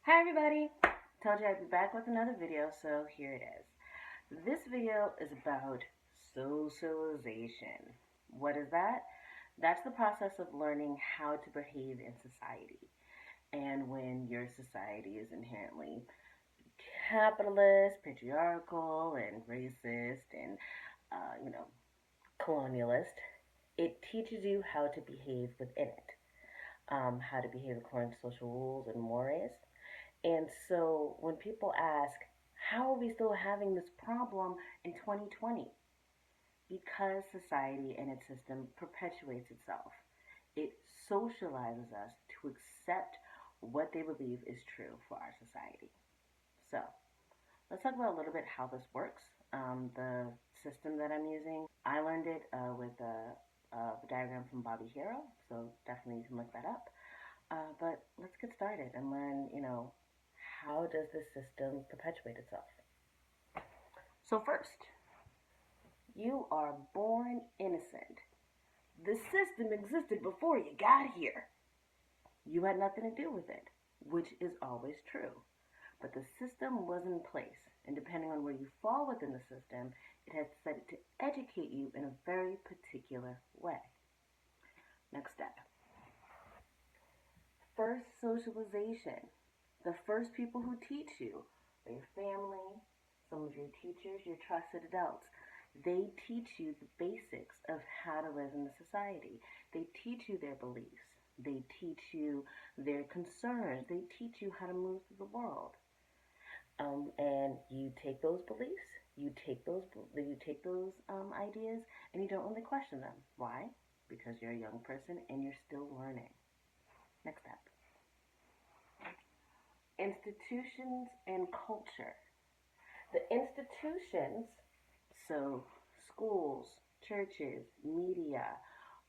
Hi everybody! Told you I'd be back with another video, so here it is. This video is about socialization. What is that? That's the process of learning how to behave in society. And when your society is inherently capitalist, patriarchal, and racist, and, colonialist, it teaches you how to behave within it, how to behave according to social rules and mores. And so when people ask, how are we still having this problem in 2020? Because society and its system perpetuates itself. It socializes us to accept what they believe is true for our society. So let's talk about a little bit how this works. The system that I'm using, I learned it with a diagram from Bobby Hero, so definitely you can look that up. But let's get started and learn, how does this system perpetuate itself? So first, you are born innocent. The system existed before you got here. You had nothing to do with it, which is always true. But the system was in place, and depending on where you fall within the system, it has decided to educate you in a very particular way. Next step. First, socialization. The first people who teach you are your family, some of your teachers, your trusted adults. They teach you the basics of how to live in the society. They teach you their beliefs. They teach you their concerns. They teach you how to move through the world. And you take those beliefs, you take those ideas, and you don't really question them. Why? Because you're a young person and you're still learning. Next step. Institutions and culture. The institutions, so schools, churches, media,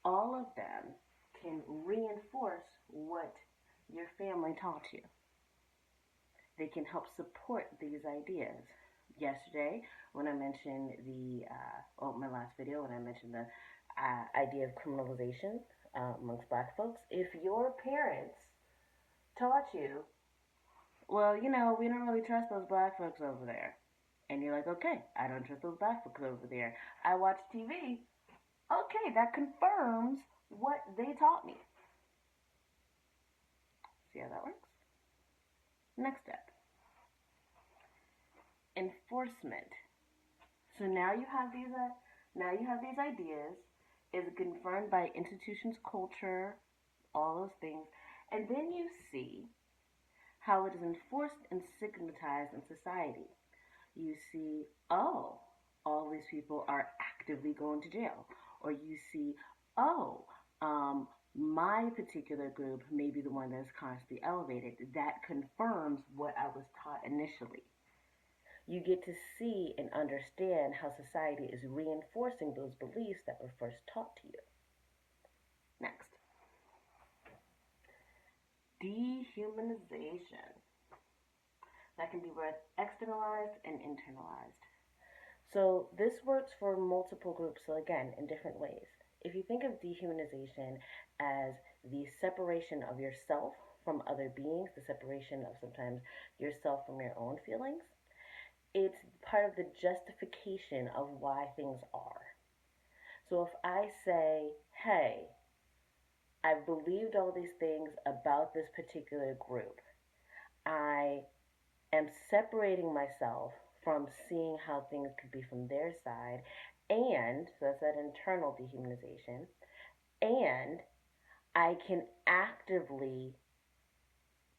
all of them can reinforce what your family taught you. They can help support these ideas. Yesterday, when I mentioned my last video, when I mentioned the idea of criminalization amongst black folks, if your parents taught you, well, we don't really trust those black folks over there. And you're like, okay, I don't trust those black folks over there. I watch TV. Okay, that confirms what they taught me. See how that works? Next step. Enforcement. So now you have these ideas. Is confirmed by institutions, culture, all those things, and then you see how it is enforced and stigmatized in society. You see, oh, all these people are actively going to jail. Or you see, oh, my particular group may be the one that is constantly elevated. That confirms what I was taught initially. You get to see and understand how society is reinforcing those beliefs that were first taught to you. Next, dehumanization. That can be both externalized and internalized. So this works for multiple groups, so again, in different ways. If you think of dehumanization as the separation of yourself from other beings, the separation of sometimes yourself from your own feelings, it's part of the justification of why things are. So if I say, hey, I've believed all these things about this particular group, I am separating myself from seeing how things could be from their side, and so that's that internal dehumanization, and I can actively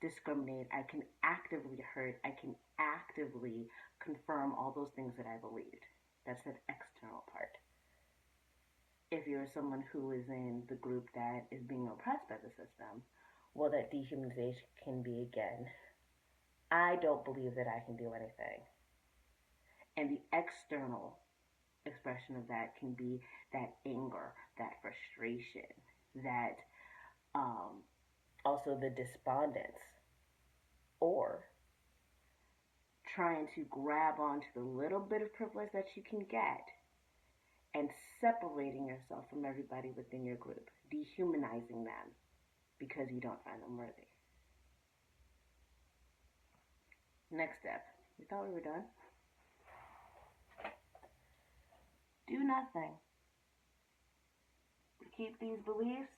discriminate, I can actively hurt, I can actively confirm all those things that I believed. That's that external part. If you're someone who is in the group that is being oppressed by the system, well, that dehumanization can be again, I don't believe that I can do anything. And the external expression of that can be that anger, that frustration, that also the despondence, or trying to grab onto the little bit of privilege that you can get and separating yourself from everybody within your group, dehumanizing them because you don't find them worthy. Next step. We thought we were done. Do nothing. We keep these beliefs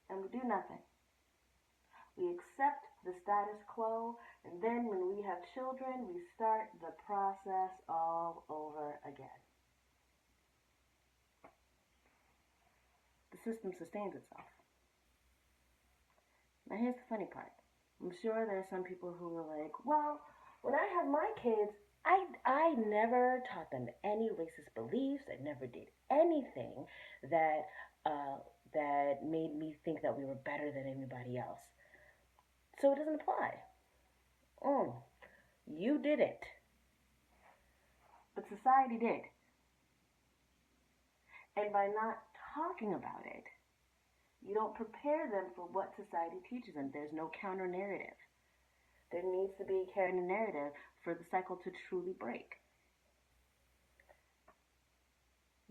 and we do nothing. We accept the status quo, and then when we have children, we start the process all over again. The system sustains itself. Now here's the funny part. I'm sure there are some people who are like, well, when I have my kids, I never taught them any racist beliefs. I never did anything that uh, that made me think that we were better than anybody else. So it doesn't apply. Mm, you didn't, but society did. And by not talking about it, you don't prepare them for what society teaches them. There's no counter narrative. There needs to be a counter narrative for the cycle to truly break.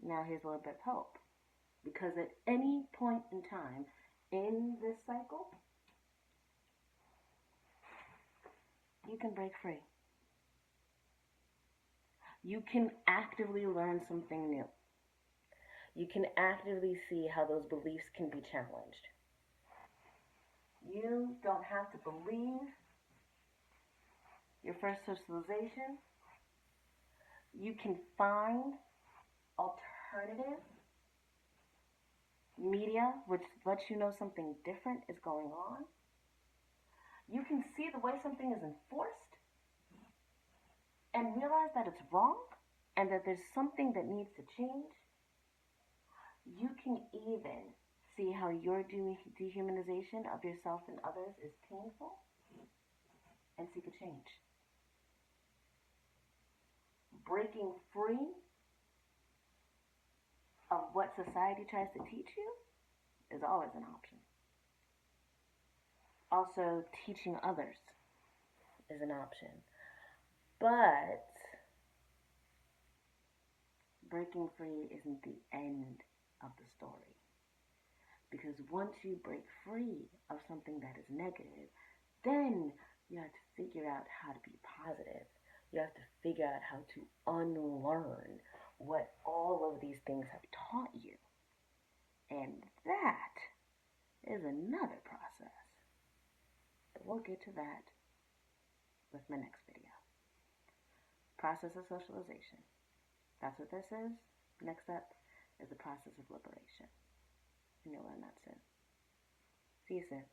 Now here's a little bit of hope. Because at any point in time in this cycle, you can break free. You can actively learn something new. You can actively see how those beliefs can be challenged. You don't have to believe your first socialization. You can find alternative media which lets you know something different is going on. You can see the way something is enforced and realize that it's wrong and that there's something that needs to change. You can even see how your dehumanization of yourself and others is painful and seek a change. Breaking free of what society tries to teach you is always an option. Also, teaching others is an option. But breaking free isn't the end of the story. Because once you break free of something that is negative, then you have to figure out how to be positive. You have to figure out how to unlearn what all of these things have taught you. And that is another process. But we'll get to that with my next video. Process of socialization. That's what this is. Next up is the process of liberation. And you'll learn that soon. See you soon.